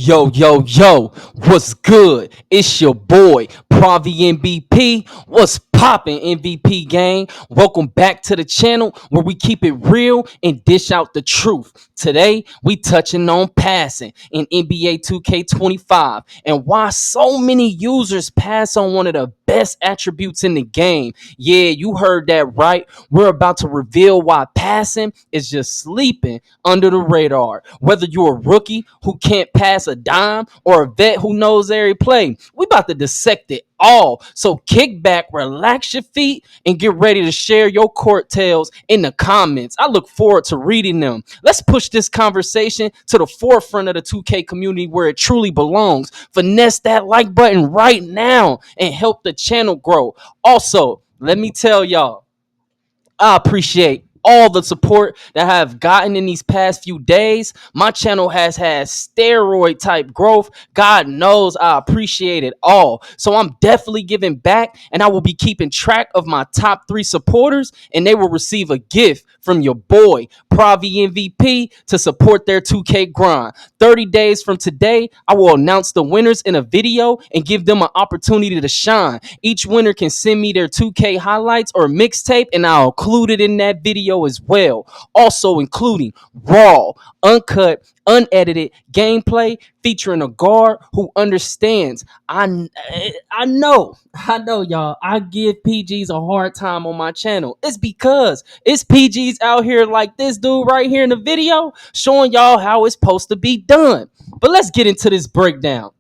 Yo, what's good? It's your boy, PraviMVP. What's poppin', MVP gang? Welcome back to the channel where we keep it real and dish out the truth. Today, we touching on passing in NBA 2K25 and why so many users pass on one of the best attributes in the game. Yeah, you heard that right. We're about to reveal why passing is just sleeping under the radar. Whether you're a rookie who can't pass a dime or a vet who knows every play, we about to dissect it all. So kick back, relax your feet, and get ready to share your court tales in the comments. I look forward to reading them. Let's push this conversation to the forefront of the 2K community where it truly belongs. Finesse that like button right now and help the channel grow. Also, let me tell y'all, I appreciate all the support that I have gotten in these past few days. My channel has had steroid type growth. God knows I appreciate it all. So I'm definitely giving back, and I will be keeping track of my top 3 supporters, and they will receive a gift from your boy, PraviMVP, to support their 2K grind. 30 days from today, I will announce the winners in a video and give them an opportunity to shine. Each winner can send me their 2K highlights or mixtape, and I'll include it in that video as well. Also including raw, uncut, unedited gameplay featuring a guard who understands. I know, y'all. I give PGs a hard time on my channel. It's because it's PGs out here like this dude right here in the video showing y'all how it's supposed to be done. But let's get into this breakdown.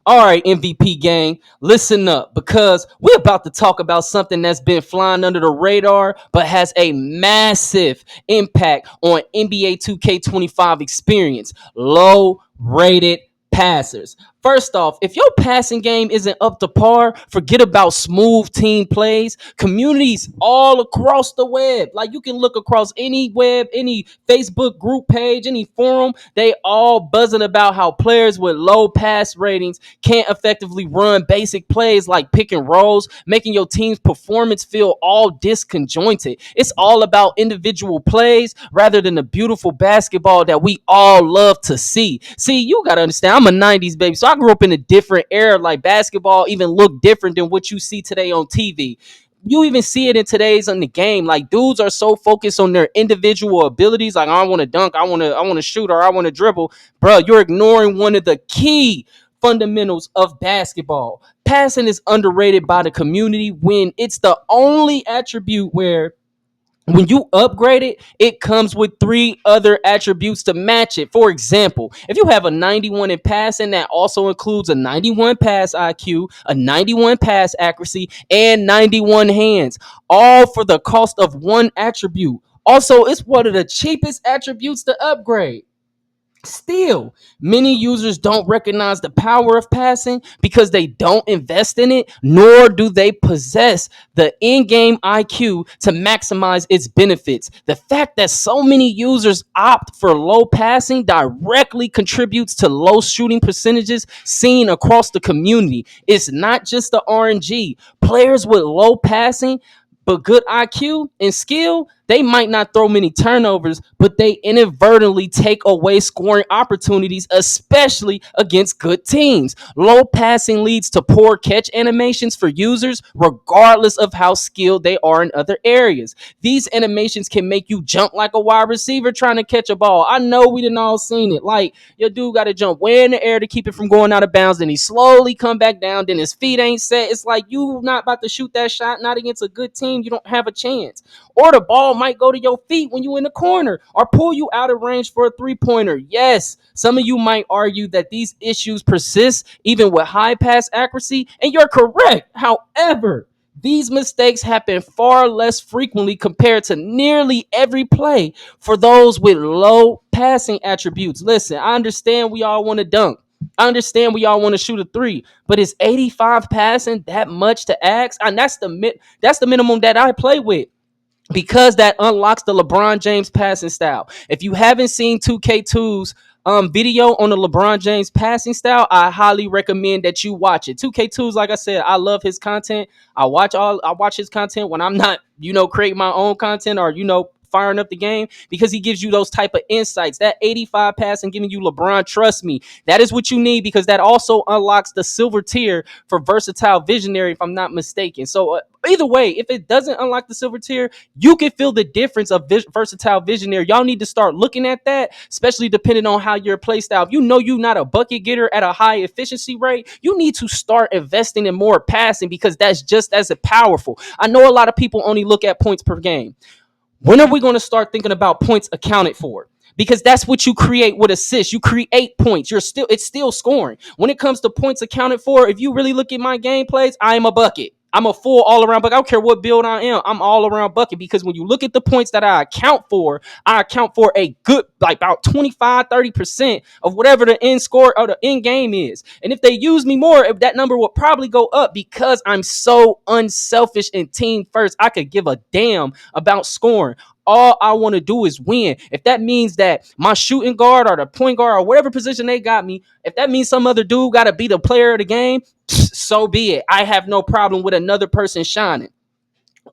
All right, MVP gang, listen up because we're about to talk about something that's been flying under the radar but has a massive impact on NBA 2K25 experience. Low rated passers. First off, if your passing game isn't up to par, forget about smooth team plays. Communities all across the web, like you can look across any web, any Facebook group page, any forum, they all buzzing about how players with low pass ratings can't effectively run basic plays like pick and rolls, making your team's performance feel all disconjointed. It's all about individual plays rather than the beautiful basketball that we all love to see. See, you gotta understand, I'm a 90s baby, so I grew up in a different era. Like basketball even looked different than what you see today on TV. You even see it in today's on the game. Like dudes are so focused on their individual abilities. Like I want to dunk, I want to shoot, or I want to dribble. Bro, you're ignoring one of the key fundamentals of basketball. Passing is underrated by the community when it's the only attribute where when you upgrade it, it comes with 3 other attributes to match it. For example, if you have a 91 in passing, that also includes a 91 pass IQ, a 91 pass accuracy, and 91 hands, all for the cost of 1 attribute. Also, it's one of the cheapest attributes to upgrade. Still, many users don't recognize the power of passing because they don't invest in it, nor do they possess the in-game IQ to maximize its benefits. The fact that so many users opt for low passing directly contributes to low shooting percentages seen across the community. It's not just the RNG. Players with low passing but good IQ and skill, they might not throw many turnovers, but they inadvertently take away scoring opportunities, especially against good teams. Low passing leads to poor catch animations for users, regardless of how skilled they are in other areas. These animations can make you jump like a wide receiver trying to catch a ball. I know we done all seen it. Like, your dude got to jump way in the air to keep it from going out of bounds, then he slowly come back down, then his feet ain't set. It's like you not about to shoot that shot, not against a good team. You don't have a chance. Or the ball might go to your feet when you in the corner or pull you out of range for a 3-pointer. Yes, some of you might argue that these issues persist even with high pass accuracy, and you're correct. However, these mistakes happen far less frequently compared to nearly every play for those with low passing attributes. Listen, I understand we all want to dunk. I understand we all want to shoot a 3, but is 85 passing that much to ask? And that's the minimum that I play with, because that unlocks the LeBron James passing style. If you haven't seen 2K2's video on the LeBron James passing style, I highly recommend that you watch it. 2K2's, like I said, I love his content. I watch his content when I'm not, creating my own content or, firing up the game? Because he gives you those type of insights. That 85 passing giving you LeBron, trust me, that is what you need, because that also unlocks the silver tier for versatile visionary, if I'm not mistaken. So either way, if it doesn't unlock the silver tier, you can feel the difference of versatile visionary. Y'all need to start looking at that, especially depending on how your play style. If you know you're not a bucket getter at a high efficiency rate, you need to start investing in more passing, because that's just as powerful. I know a lot of people only look at points per game. When are we going to start thinking about points accounted for? Because that's what you create with assists. You create points. It's still scoring. When it comes to points accounted for, if you really look at my gameplays, I am a bucket. I'm a full all around bucket. I don't care what build I am. I'm all around bucket, because when you look at the points that I account for a good, like about 25-30% of whatever the end score or the end game is. And if they use me more, if that number will probably go up, because I'm so unselfish and team first. I could give a damn about scoring. All I want to do is win. If that means that my shooting guard or the point guard or whatever position they got me, if that means some other dude got to be the player of the game, so be it. I have no problem with another person shining.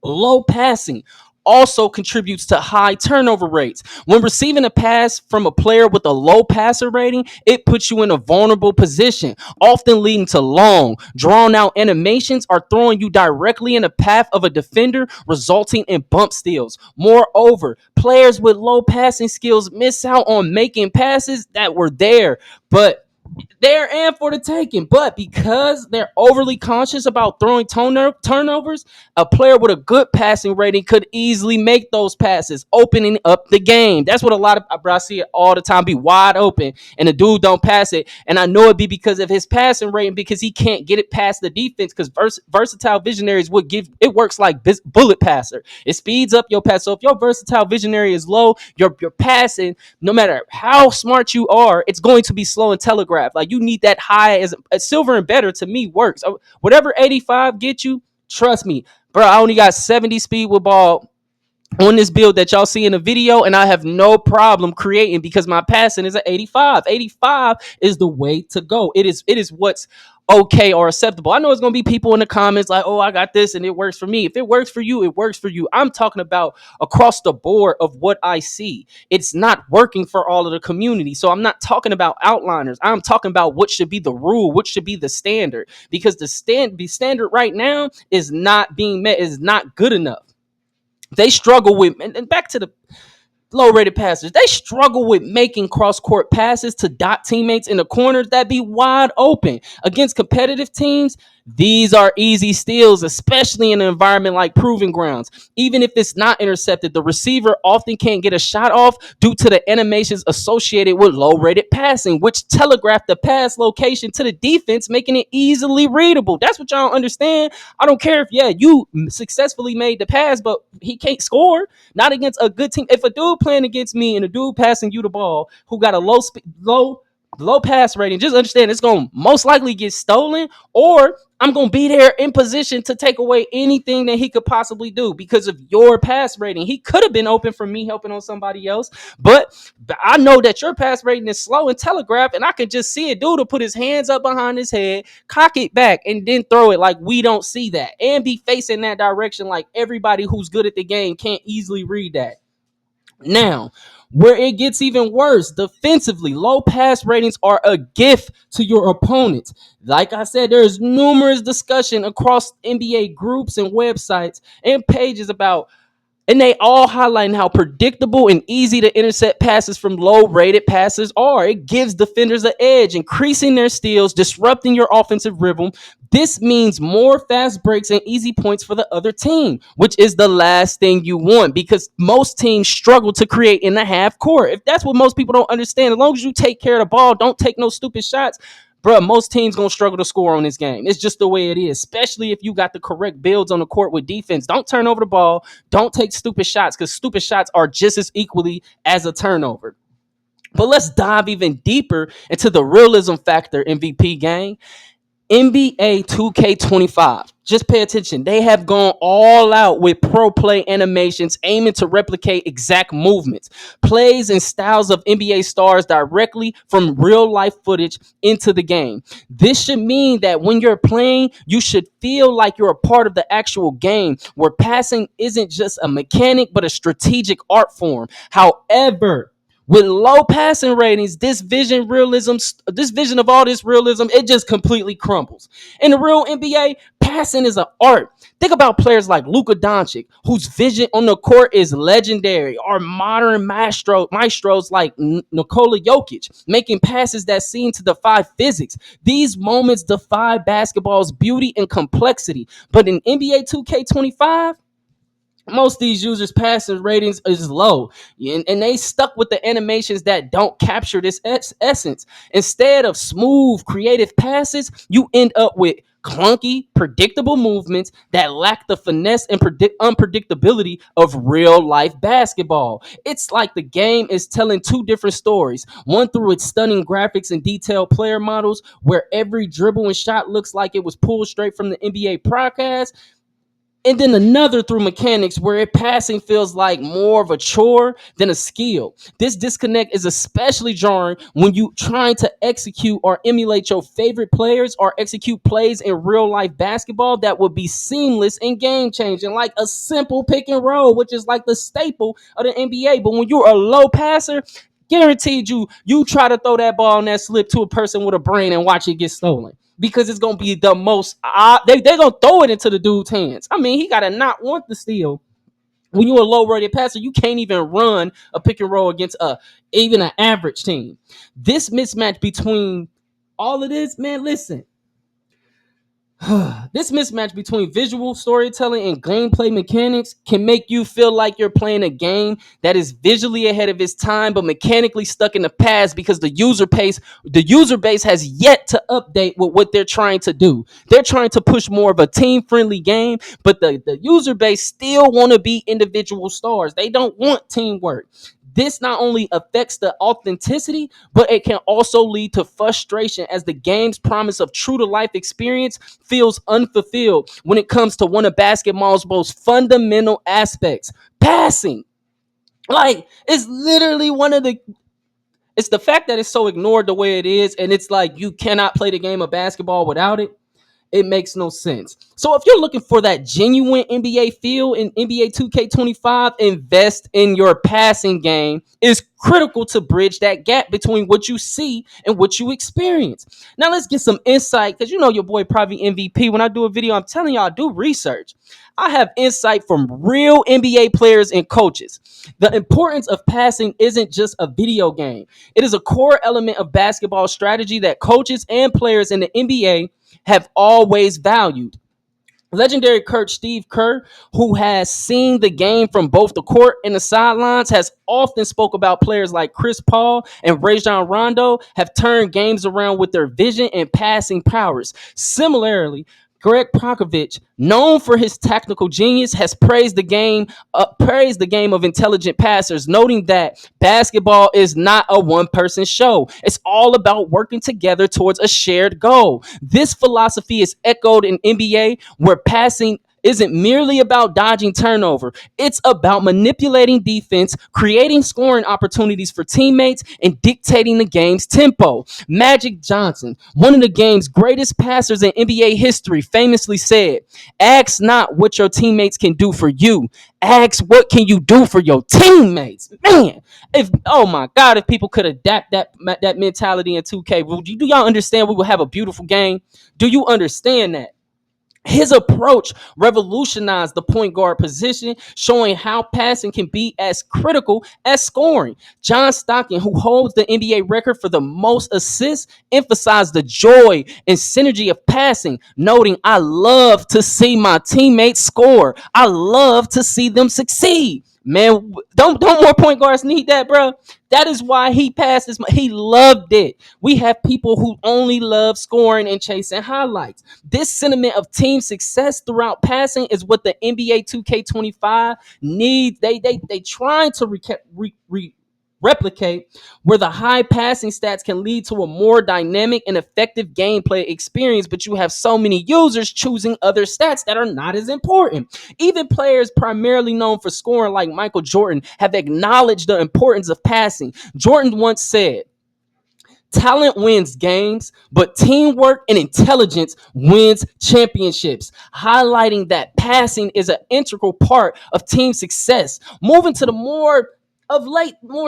Low passing also contributes to high turnover rates. When receiving a pass from a player with a low passer rating, it puts you in a vulnerable position, often leading to long, drawn-out animations or throwing you directly in the path of a defender, resulting in bump steals. Moreover, players with low passing skills miss out on making passes that were there, but there and for the taking. But because they're overly conscious about throwing turnovers, a player with a good passing rating could easily make those passes, opening up the game. That's what a lot of, bro, I see it all the time, be wide open and the dude don't pass it. And I know it be because of his passing rating, because he can't get it past the defense, because versatile visionaries would give it, works like bullet passer. It speeds up your pass. So if your versatile visionary is low, your passing, no matter how smart you are, it's going to be slow and telegraphed. Like, you need that high as silver and better, to me, works. Whatever 85 get you, trust me, bro. I only got 70 speed with ball on this build that y'all see in the video, and I have no problem creating, because my passing is at 85. 85 is the way to go. It is what's okay or acceptable. I know it's gonna be people in the comments like, oh, I got this and it works for me. If it works for you, it works for you. I'm talking about across the board of what I see. It's not working for all of the community. So I'm not talking about outliners. I'm talking about what should be the rule, what should be the standard, because the standard right now is not being met, is not good enough. They struggle with, and back to the low rated passers, they struggle with making cross court passes to dot teammates in the corners that be wide open. Against competitive teams, these are easy steals, especially in an environment like Proving Grounds. Even if it's not intercepted, the receiver often can't get a shot off due to the animations associated with low-rated passing, which telegraph the pass location to the defense, making it easily readable. That's what y'all understand. I don't care if, yeah, you successfully made the pass, but he can't score. Not against a good team. If a dude playing against me and a dude passing you the ball who got a low pass rating, just understand it's going to most likely get stolen, or I'm going to be there in position to take away anything that he could possibly do because of your pass rating. He could have been open for me helping on somebody else, but I know that your pass rating is slow and telegraphed, and I could just see a dude to put his hands up behind his head, cock it back, and then throw it like we don't see that, and be facing that direction like everybody who's good at the game can't easily read that. Now, where it gets even worse, defensively, low pass ratings are a gift to your opponents. Like I said, there's numerous discussion across NBA groups and websites and pages about, and they all highlighting how predictable and easy to intercept passes from low-rated passers are. It gives defenders an edge, increasing their steals, disrupting your offensive rhythm. This means more fast breaks and easy points for the other team, which is the last thing you want, because most teams struggle to create in the half court. If that's what most people don't understand, as long as you take care of the ball, don't take no stupid shots, bro, most teams gonna struggle to score on this game. It's just the way it is, especially if you got the correct builds on the court with defense. Don't turn over the ball. Don't take stupid shots, because stupid shots are just as equally as a turnover. But let's dive even deeper into the realism factor, MVP gang. NBA 2K25 Just pay attention. They have gone all out with pro play animations aiming to replicate exact movements, plays, and styles of NBA stars directly from real life footage into the game. This should mean that when you're playing, you should feel like you're a part of the actual game, where passing isn't just a mechanic but a strategic art form. However, with low passing ratings, this vision of all this realism, it just completely crumbles. In the real NBA, passing is an art. Think about players like Luka Doncic, whose vision on the court is legendary, or modern maestros like Nikola Jokic, making passes that seem to defy physics. These moments defy basketball's beauty and complexity. But in NBA 2K25, most of these users' passing ratings is low, and they stuck with the animations that don't capture this essence. Instead of smooth, creative passes, you end up with clunky, predictable movements that lack the finesse and unpredictability of real life basketball. It's like the game is telling two different stories, one through its stunning graphics and detailed player models, where every dribble and shot looks like it was pulled straight from the NBA broadcast, and then another through mechanics where passing feels like more of a chore than a skill. This disconnect is especially jarring when you trying to execute or emulate your favorite players or execute plays in real life basketball that would be seamless and game changing, like a simple pick and roll, which is like the staple of the NBA. But when you're a low passer, guaranteed you try to throw that ball on that slip to a person with a brain and watch it get stolen, because it's gonna be the most they're gonna throw it into the dude's hands. I mean, he gotta not want the steal. When you're a low rated passer, you can't even run a pick and roll against even an average team. This mismatch between all of this, man, listen. This mismatch between visual storytelling and gameplay mechanics can make you feel like you're playing a game that is visually ahead of its time but mechanically stuck in the past, because the user base has yet to update with what they're trying to do. They're trying to push more of a team-friendly game, but the user base still want to be individual stars. They don't want teamwork. This not only affects the authenticity, but it can also lead to frustration, as the game's promise of true to life experience feels unfulfilled when it comes to one of basketball's most fundamental aspects, passing. Like, it's literally one of the it's the fact that it's so ignored the way it is, and it's like you cannot play the game of basketball without it. It makes no sense. So if you're looking for that genuine NBA feel in NBA 2K25, invest in your passing game. It's critical to bridge that gap between what you see and what you experience. Now let's get some insight, because you know your boy PraviMVP, when I do a video, I'm telling y'all, do research. I have insight from real NBA players and coaches. The importance of passing isn't just a video game. It is a core element of basketball strategy that coaches and players in the NBA have always valued. Legendary coach Steve Kerr, who has seen the game from both the court and the sidelines, has often spoke about players like Chris Paul and Rajon Rondo have turned games around with their vision and passing powers. Similarly, Greg Popovich, known for his tactical genius, has praised the game of intelligent passers, noting that basketball is not a one-person show. It's all about working together towards a shared goal. This philosophy is echoed in NBA, where passing isn't merely about dodging turnover. It's about manipulating defense, creating scoring opportunities for teammates, and dictating the game's tempo. Magic Johnson, one of the game's greatest passers in NBA history, famously said, "Ask not what your teammates can do for you. Ask what can you do for your teammates." Man, if oh my God, if people could adapt that mentality in 2K, do y'all understand we will have a beautiful game? Do you understand that? His approach revolutionized the point guard position, showing how passing can be as critical as scoring. John Stockton, who holds the NBA record for the most assists, emphasized the joy and synergy of passing, noting, "I love to see my teammates score. I love to see them succeed." Man, don't more point guards need that, bro? That is why he passed this. He loved it. We have people who only love scoring and chasing highlights. This sentiment of team success throughout passing is what the NBA 2K25 needs. They trying to replicate, where the high passing stats can lead to a more dynamic and effective gameplay experience, but you have so many users choosing other stats that are not as important. Even players primarily known for scoring, like Michael Jordan, have acknowledged the importance of passing. Jordan once said, talent wins games, but teamwork and intelligence wins championships, highlighting that passing is an integral part of team success. Moving to the more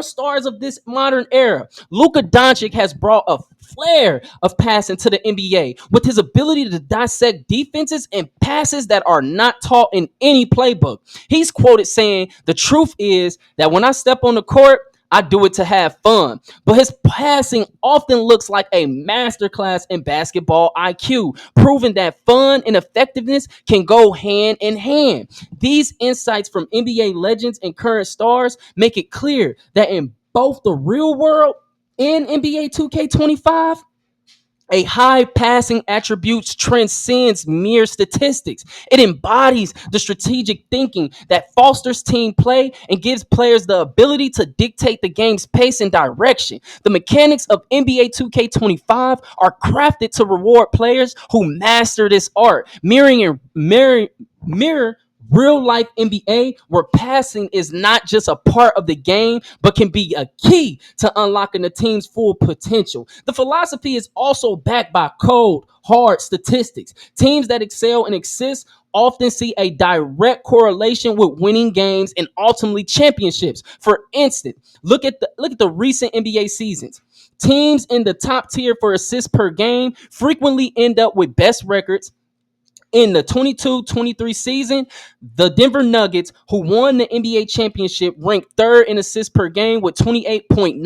stars of this modern era, Luka Doncic has brought a flair of passing to the NBA with his ability to dissect defenses and passes that are not taught in any playbook. He's quoted saying, "The truth is that when I step on the court, I do it to have fun." But his passing often looks like a masterclass in basketball IQ, proving that fun and effectiveness can go hand in hand. These insights from NBA legends and current stars make it clear that in both the real world and NBA 2K25, a high passing attributes transcends mere statistics. It embodies the strategic thinking that fosters team play and gives players the ability to dictate the game's pace and direction. The mechanics of NBA 2K25 are crafted to reward players who master this art, mirror real life NBA, where passing is not just a part of the game, but can be a key to unlocking the team's full potential. The philosophy is also backed by cold, hard statistics. Teams that excel in assists often see a direct correlation with winning games and ultimately championships. For instance, look at the recent NBA seasons. Teams in the top tier for assists per game frequently end up with best records. In the 22-23 season, the Denver Nuggets, who won the NBA championship, ranked third in assists per game with 28.9,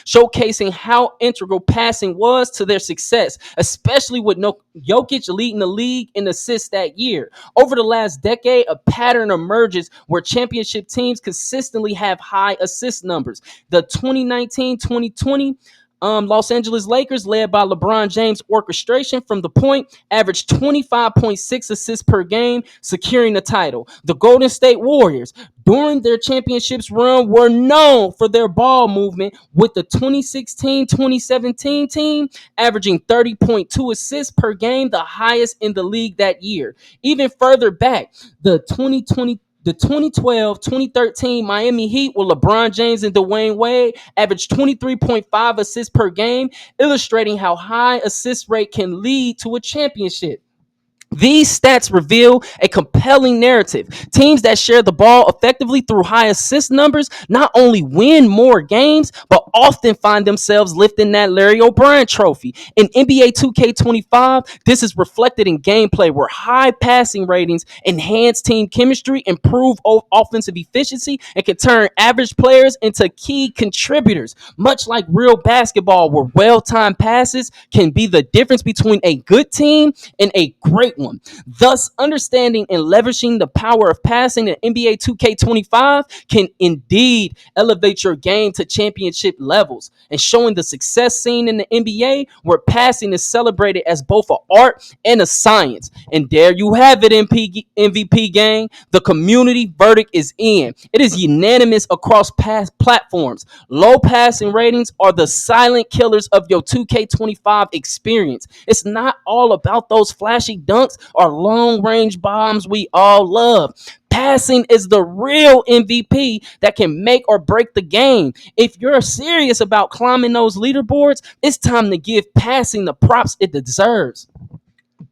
showcasing how integral passing was to their success, especially with Jokic leading the league in assists that year. Over the last decade, a pattern emerges where championship teams consistently have high assist numbers. The 2019-2020 Los Angeles Lakers, led by LeBron James' orchestration from the point, averaged 25.6 assists per game, securing the title. The Golden State Warriors, during their championships run, were known for their ball movement, with the 2016-2017 team averaging 30.2 assists per game, the highest in the league that year. Even further back, the 2012-2013 Miami Heat with LeBron James and Dwayne Wade averaged 23.5 assists per game, illustrating how high assist rate can lead to a championship. These stats reveal a compelling narrative. Teams that share the ball effectively through high assist numbers not only win more games, but often find themselves lifting that Larry O'Brien trophy. In NBA 2K25, this is reflected in gameplay where high passing ratings enhance team chemistry, improve offensive efficiency, and can turn average players into key contributors. Much like real basketball, where well-timed passes can be the difference between a good team and a great one. Thus, understanding and leveraging the power of passing in NBA 2K25 can indeed elevate your game to championship levels, and showing the success seen in the NBA, where passing is celebrated as both an art and a science. And there you have it, MVP gang. The community verdict is in. It is unanimous across platforms. Low passing ratings are the silent killers of your 2K25 experience. It's not all about those flashy dunks or long range bombs we all love. Passing is the real MVP that can make or break the game. If you're serious about climbing those leaderboards, it's time to give passing the props it deserves.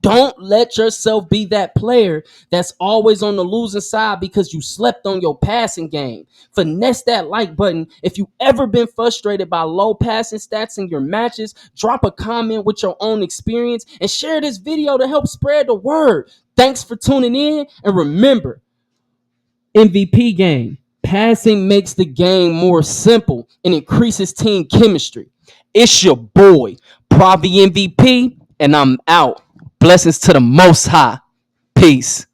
Don't let yourself be that player that's always on the losing side because you slept on your passing game. Finesse that like button. If you ever been frustrated by low passing stats in your matches, drop a comment with your own experience and share this video to help spread the word. Thanks for tuning in, and remember, MVP game. Passing makes the game more simple and increases team chemistry. It's your boy, PraviMVP, and I'm out. Blessings to the Most High. Peace.